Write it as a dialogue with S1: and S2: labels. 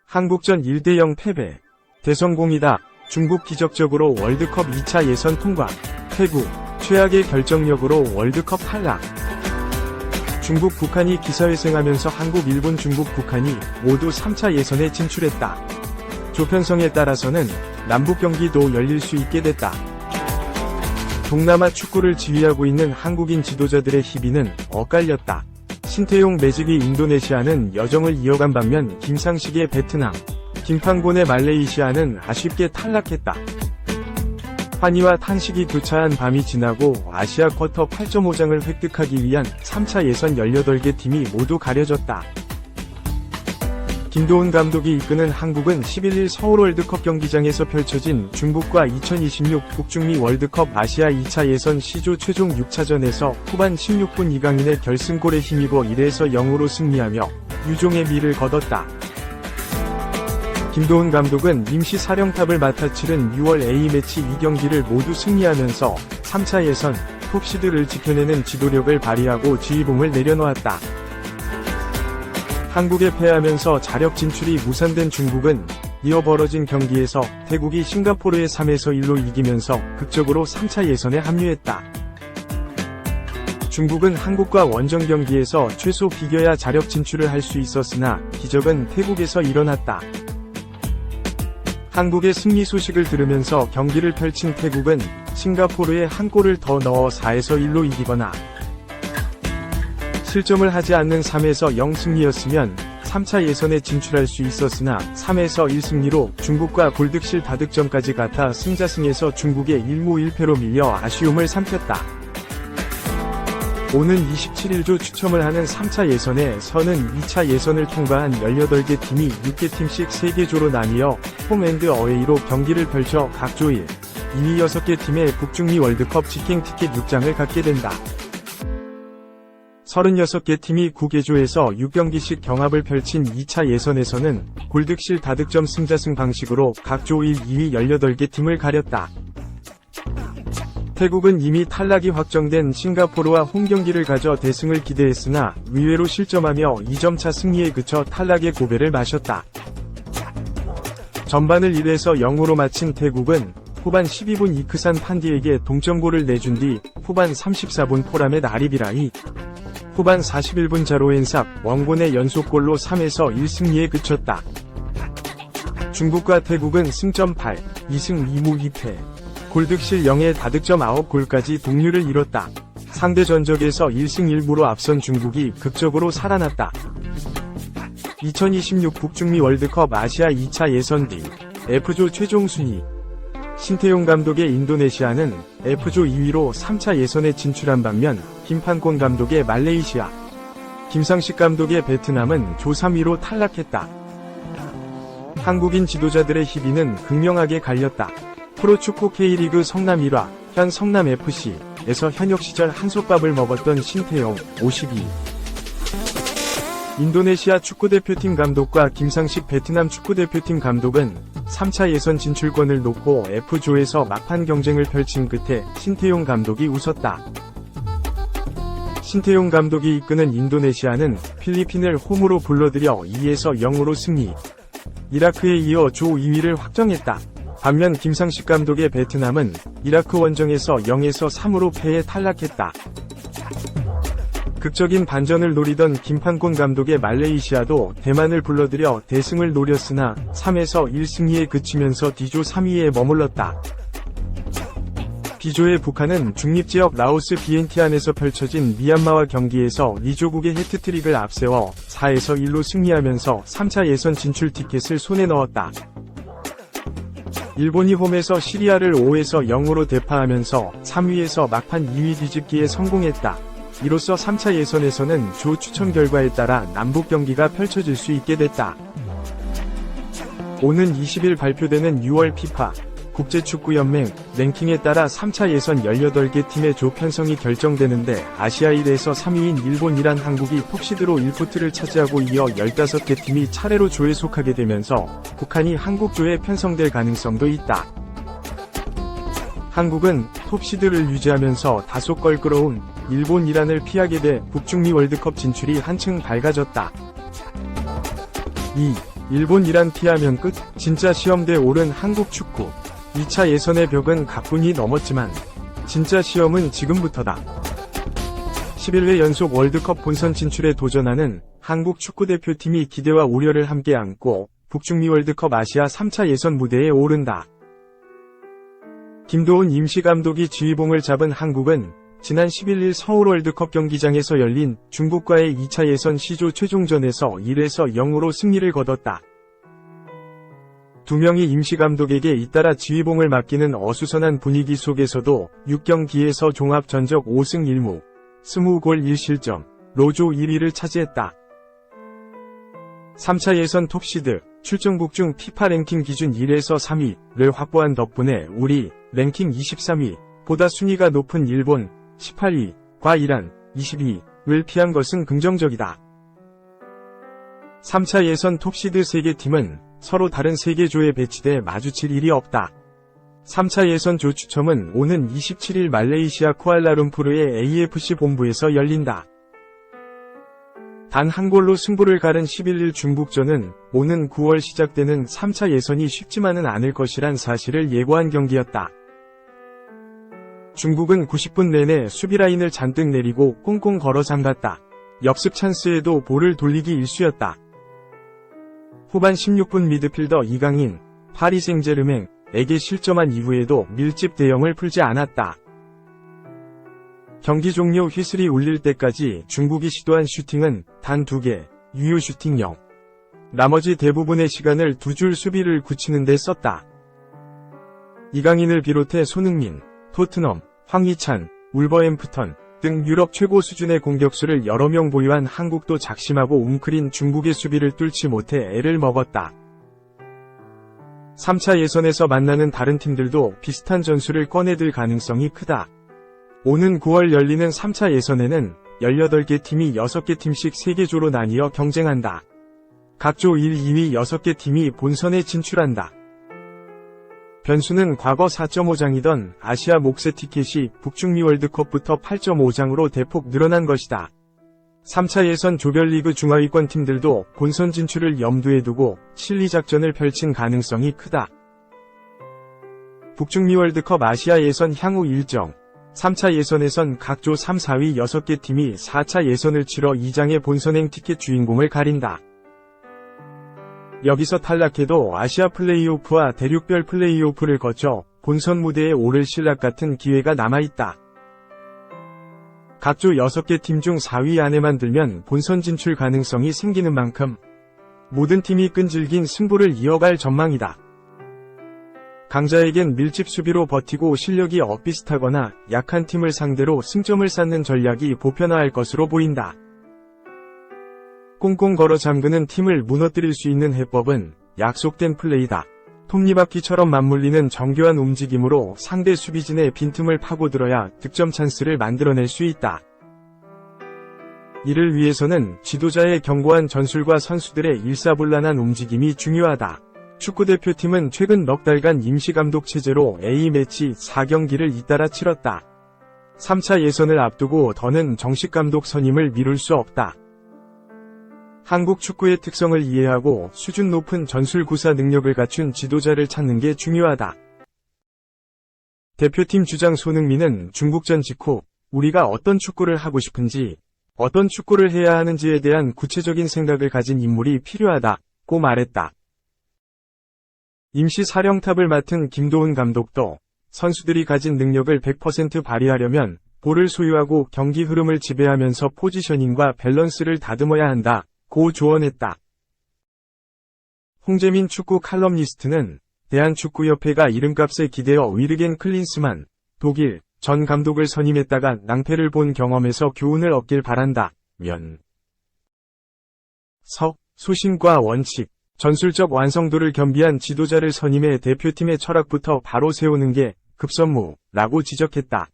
S1: 한국전 1대0 패배. 대성공이다. 중국 기적적으로 월드컵 2차 예선 통과. 태국, 최악의 결정력으로 월드컵 탈락. 중국, 북한이 기사회생하면서 한국, 일본, 중국, 북한이 모두 3차 예선에 진출했다. 조편성에 따라서는 남북 경기도 열릴 수 있게 됐다. 동남아 축구를 지휘하고 있는 한국인 지도자들의 희비는 엇갈렸다. 신태용 매직의 인도네시아는 여정을 이어간 반면 김상식의 베트남, 김판곤의 말레이시아는 아쉽게 탈락했다. 환희와 탄식이 교차한 밤이 지나고 아시아 쿼터 8.5장을 획득하기 위한 3차 예선 18개 팀이 모두 가려졌다. 김도훈 감독이 이끄는 한국은 11일 서울 월드컵 경기장에서 펼쳐진 중국과 2026 북중미 월드컵 아시아 2차 예선 C조 최종 6차전에서 후반 16분 이강인의 결승골에 힘입어 1에서 0으로 승리하며 유종의 미를 거뒀다. 김도훈 감독은 임시 사령탑을 맡아 치른 6월 A매치 2경기를 모두 승리하면서 3차 예선 톱시드를 지켜내는 지도력을 발휘하고 지휘봉을 내려놓았다. 한국에 패하면서 자력 진출이 무산된 중국은 이어 벌어진 경기에서 태국이 싱가포르에 3에서 1로 이기면서 극적으로 3차 예선에 합류했다. 중국은 한국과 원정 경기에서 최소 비겨야 자력 진출을 할 수 있었으나 기적은 태국에서 일어났다. 한국의 승리 소식을 들으면서 경기를 펼친 태국은 싱가포르에 한 골을 더 넣어 4에서 1로 이기거나 실점을 하지 않는 3에서 0 승리였으면 3차 예선에 진출할 수 있었으나 3에서 1 승리로 중국과 골득실 다득점까지 같아 승자승에서 중국의 1무 1패로 밀려 아쉬움을 삼켰다. 오는 27일조 추첨을 하는 3차 예선에서는 2차 예선을 통과한 18개 팀이 6개 팀씩 3개 조로 나뉘어 홈앤드 어웨이로 경기를 펼쳐 각 조 1, 2위 6개 팀의 북중미 월드컵 직행 티켓 6장을 갖게 된다. 36개 팀이 9개조에서 6경기씩 경합을 펼친 2차 예선에서는 골득실 다득점 승자승 방식으로 각 조 1, 2위 18개 팀을 가렸다. 태국은 이미 탈락이 확정된 싱가포르와 홈경기를 가져 대승을 기대했으나 의외로 실점하며 2점차 승리에 그쳐 탈락의 고배를 마셨다. 전반을 1에서 0으로 마친 태국은 후반 12분 이크산 판디에게 동점골을 내준 뒤 후반 34분 포라멧 아리비라이, 후반 41분 자로엔삽 원곤의 연속골로 3에서 1 승리에 그쳤다. 중국과 태국은 승점 8, 2승 2무 2패, 골득실 0의 다득점 9골까지 동률을 이뤘다. 상대 전적에서 1승 1무로 앞선 중국이 극적으로 살아났다. 2026 북중미 월드컵 아시아 2차 예선 뒤 F조 최종 순위. 신태용 감독의 인도네시아는 F조 2위로 3차 예선에 진출한 반면 김판곤 감독의 말레이시아, 김상식 감독의 베트남은 조 3위로 탈락했다. 한국인 지도자들의 희비는 극명하게 갈렸다. 프로축구 K리그 성남 1화, 현 성남FC에서 현역 시절 한솥밥을 먹었던 신태용, 52. 인도네시아 축구대표팀 감독과 김상식 베트남 축구대표팀 감독은 3차 예선 진출권을 놓고 F조에서 막판 경쟁을 펼친 끝에 신태용 감독이 웃었다. 신태용 감독이 이끄는 인도네시아는 필리핀을 홈으로 불러들여 2에서 0으로 승리. 이라크에 이어 조 2위를 확정했다. 반면 김상식 감독의 베트남은 이라크 원정에서 0에서 3으로 패해 탈락했다. 극적인 반전을 노리던 김판곤 감독의 말레이시아도 대만을 불러들여 대승을 노렸으나 3에서 1 승리에 그치면서 D조 3위에 머물렀다. B조의 북한은 중립지역 라오스 비엔티안에서 펼쳐진 미얀마와 경기에서 리조국의 해트트릭을 앞세워 4에서 1로 승리하면서 3차 예선 진출 티켓을 손에 넣었다. 일본이 홈에서 시리아를 5에서 0으로 대파하면서 3위에서 막판 2위 뒤집기에 성공했다. 이로써 3차 예선에서는 조 추첨 결과에 따라 남북 경기가 펼쳐질 수 있게 됐다. 오는 20일 발표되는 6월 피파 국제축구연맹 랭킹에 따라 3차 예선 18개 팀의 조 편성이 결정되는데 아시아 1에서 3위인 일본, 이란, 한국이 톱시드로 1포트를 차지하고 이어 15개 팀이 차례로 조에 속하게 되면서 북한이 한국 조에 편성될 가능성도 있다. 한국은 톱시드를 유지하면서 다소 껄끄러운 일본, 이란을 피하게 돼 북중미 월드컵 진출이 한층 밝아졌다. 2. 일본, 이란 피하면 끝? 진짜 시험대에 오른 한국 축구. 2차 예선의 벽은 가뿐히 넘었지만 진짜 시험은 지금부터다. 11회 연속 월드컵 본선 진출에 도전하는 한국 축구대표팀이 기대와 우려를 함께 안고 북중미 월드컵 아시아 3차 예선 무대에 오른다. 김도훈 임시감독이 지휘봉을 잡은 한국은 지난 11일 서울 월드컵 경기장에서 열린 중국과의 2차 예선 C조 최종전에서 1에서 0으로 승리를 거뒀다. 두 명의 임시감독에게 잇따라 지휘봉을 맡기는 어수선한 분위기 속에서도 6경기에서 종합 전적 5승 1무, 20골 1실점로 조 1위를 차지했다. 3차 예선 톱시드, 출전국 중 피파 랭킹 기준 1에서 3위를 확보한 덕분에 우리 랭킹 23위보다 순위가 높은 일본 18위과 이란 22위를 피한 것은 긍정적이다. 3차 예선 톱시드 3개 팀은 서로 다른 3개 조에 배치돼 마주칠 일이 없다. 3차 예선 조 추첨은 오는 27일 말레이시아 쿠알라룸푸르의 AFC 본부에서 열린다. 단 한 골로 승부를 가른 11일 중국전은 오는 9월 시작되는 3차 예선이 쉽지만은 않을 것이란 사실을 예고한 경기였다. 중국은 90분 내내 수비라인을 잔뜩 내리고 꽁꽁 걸어 잠갔다. 역습 찬스에도 볼을 돌리기 일쑤였다. 후반 16분 미드필더 이강인, 파리 생제르맹에게 실점한 이후에도 밀집 대형을 풀지 않았다. 경기 종료 휘슬이 울릴 때까지 중국이 시도한 슈팅은 단 2개, 유효 슈팅 0. 나머지 대부분의 시간을 두 줄 수비를 굳히는 데 썼다. 이강인을 비롯해 손흥민, 토트넘, 황희찬, 울버햄프턴 등 유럽 최고 수준의 공격수를 여러 명 보유한 한국도 작심하고 웅크린 중국의 수비를 뚫지 못해 애를 먹었다. 3차 예선에서 만나는 다른 팀들도 비슷한 전술을 꺼내들 가능성이 크다. 오는 9월 열리는 3차 예선에는 18개 팀이 6개 팀씩 3개 조로 나뉘어 경쟁한다. 각 조 1, 2위 6개 팀이 본선에 진출한다. 변수는 과거 4.5장이던 아시아 몫의 티켓이 북중미 월드컵부터 8.5장으로 대폭 늘어난 것이다. 3차 예선 조별리그 중하위권 팀들도 본선 진출을 염두에 두고 실리 작전을 펼친 가능성이 크다. 북중미 월드컵 아시아 예선 향후 일정. 3차 예선에선 각 조 3, 4위 6개 팀이 4차 예선을 치러 2장의 본선행 티켓 주인공을 가린다. 여기서 탈락해도 아시아 플레이오프와 대륙별 플레이오프를 거쳐 본선 무대에 오를 신락 같은 기회가 남아있다. 각 조 6개 팀 중 4위 안에만 들면 본선 진출 가능성이 생기는 만큼 모든 팀이 끈질긴 승부를 이어갈 전망이다. 강자에겐 밀집 수비로 버티고 실력이 엇비슷하거나 약한 팀을 상대로 승점을 쌓는 전략이 보편화할 것으로 보인다. 꽁꽁 걸어 잠그는 팀을 무너뜨릴 수 있는 해법은 약속된 플레이다. 톱니바퀴처럼 맞물리는 정교한 움직임으로 상대 수비진의 빈틈을 파고들어야 득점 찬스를 만들어낼 수 있다. 이를 위해서는 지도자의 견고한 전술과 선수들의 일사불란한 움직임이 중요하다. 축구대표팀은 최근 넉 달간 임시감독 체제로 A매치 4경기를 잇따라 치렀다. 3차 예선을 앞두고 더는 정식 감독 선임을 미룰 수 없다. 한국 축구의 특성을 이해하고 수준 높은 전술 구사 능력을 갖춘 지도자를 찾는 게 중요하다. 대표팀 주장 손흥민은 중국전 직후 우리가 어떤 축구를 하고 싶은지, 어떤 축구를 해야 하는지에 대한 구체적인 생각을 가진 인물이 필요하다고 말했다. 임시 사령탑을 맡은 김도훈 감독도 선수들이 가진 능력을 100% 발휘하려면 볼을 소유하고 경기 흐름을 지배하면서 포지셔닝과 밸런스를 다듬어야 한다고 조언했다. 홍재민 축구 칼럼니스트는 대한축구협회가 이름값에 기대어 위르겐 클린스만 독일 전 감독을 선임했다가 낭패를 본 경험에서 교훈을 얻길 바란다면 소신과 원칙, 전술적 완성도를 겸비한 지도자를 선임해 대표팀의 철학부터 바로 세우는 게 급선무라고 지적했다.